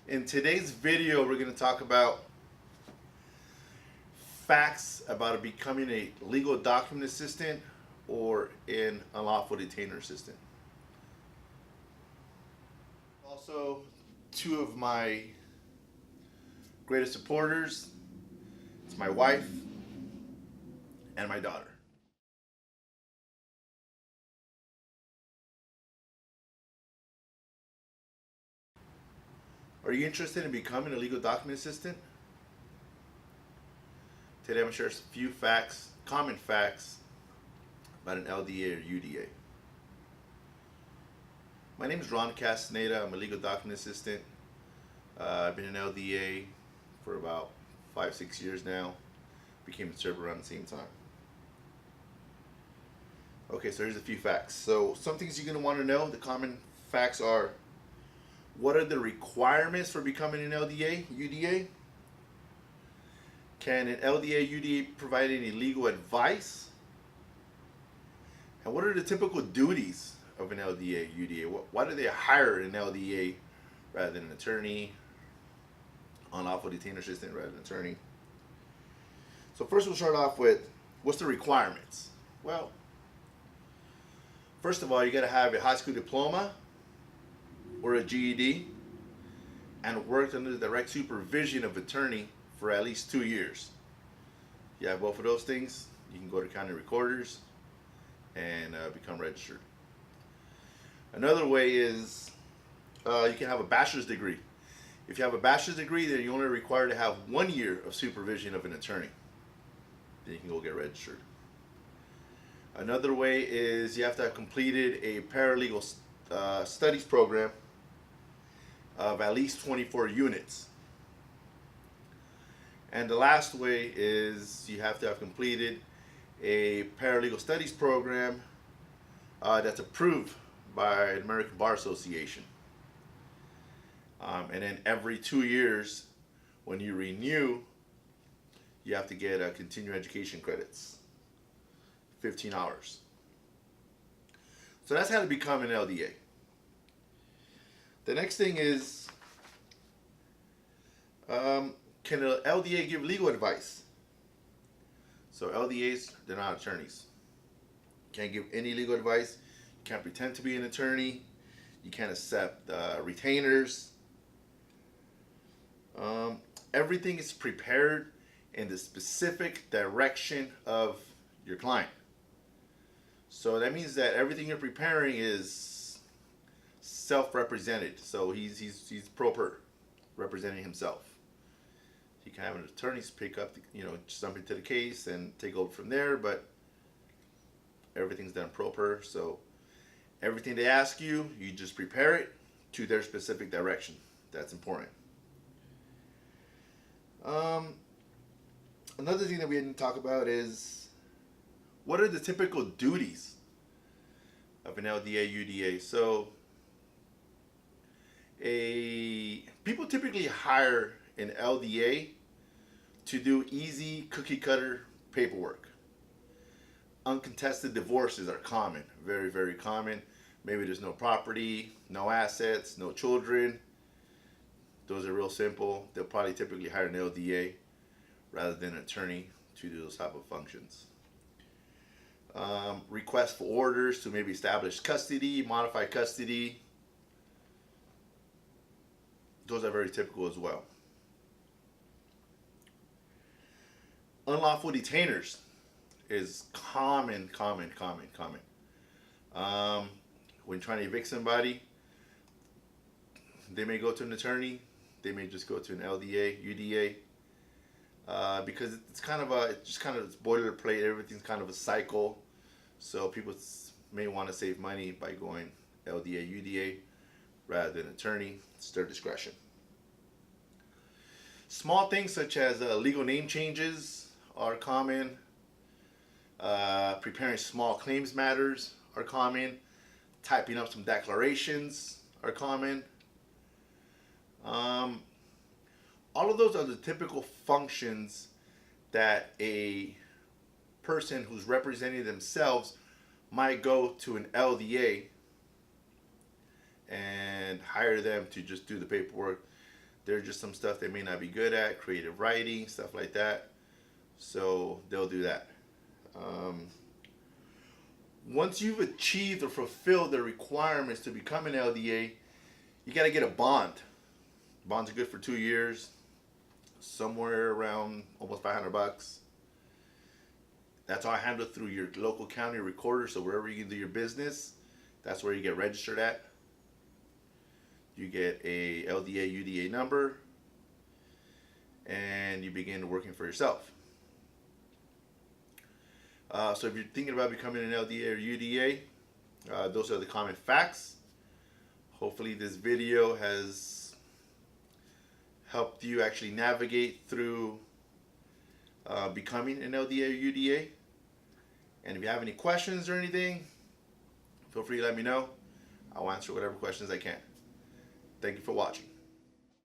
In today's video, we're going to talk about facts about becoming a legal document assistant or an unlawful detainer assistant. Also, two of my greatest supporters, it's my wife and my daughter. Are you interested in becoming a legal document assistant? Today I'm going to share a few facts, common facts about an LDA or UDA. My name is Ron Castaneda. I'm a legal document assistant. I've been an LDA for about 5-6 years now. Became a server around the same time. Okay, so here's a few facts. So some things you're going to want to know. The common facts are: what are the requirements for becoming an LDA, UDA? Can an LDA, UDA provide any legal advice? And what are the typical duties of an LDA, UDA? Why do they hire an LDA rather than an attorney, unlawful detainer assistant rather than an attorney? So first we'll start off with, what's the requirements? Well, first of all, you got to have a high school diploma or a GED and worked under the direct supervision of attorney for at least 2 years. If you have both of those things, you can go to county recorders and become registered. Another way is you can have a bachelor's degree. If you have a bachelor's degree, then you're only required to have 1 year of supervision of an attorney. Then you can go get registered. Another way is you have to have completed a paralegal studies program of at least 24 units. And the last way is you have to have completed a paralegal studies program that's approved by the American Bar Association. And then every 2 years, when you renew, you have to get continuing education credits, 15 hours. So that's how to become an LDA. The next thing is, can an LDA give legal advice? So LDAs, they're not attorneys. Can't give any legal advice. You can't pretend to be an attorney. You can't accept retainers. Everything is prepared in the specific direction of your client. So that means that everything you're preparing is self-represented. So he's proper, representing himself. You can have an attorney pick up, something to the case and take over from there, but everything's done proper. So everything they ask you, you just prepare it to their specific direction. That's important. Another thing that we didn't talk about is, what are the typical duties of an LDA, UDA? So people typically hire an LDA to do easy cookie cutter paperwork. Uncontested divorces are common, very, very common. Maybe there's no property, no assets, no children. Those are real simple. They'll probably typically hire an LDA rather than an attorney to do those type of functions. Requests for orders to maybe establish custody, modify custody. Those are very typical as well. Unlawful detainers is common. When trying to evict somebody, they may go to an attorney. They may just go to an LDA, UDA, because it's boilerplate. Everything's kind of a cycle. So people may want to save money by going LDA, UDA rather than attorney. It's their discretion. Small things such as legal name changes are common. Preparing small claims matters are common. Typing up some declarations are common. All of those are the typical functions that a person who's representing themselves might go to an LDA and hire them to just do the paperwork. There's just some stuff they may not be good at, creative writing, stuff like that. So they'll do that. Once you've achieved or fulfilled the requirements to become an LDA, you got to get a bond. Bonds are good for 2 years, somewhere around almost $500. That's all handled through your local county recorder. So wherever you do your business, that's where you get registered at. You get a LDA, UDA number, and you begin working for yourself. So if you're thinking about becoming an LDA or UDA, those are the common facts. Hopefully this video has helped you actually navigate through becoming an LDA or UDA. And if you have any questions or anything, feel free to let me know. I'll answer whatever questions I can. Thank you for watching.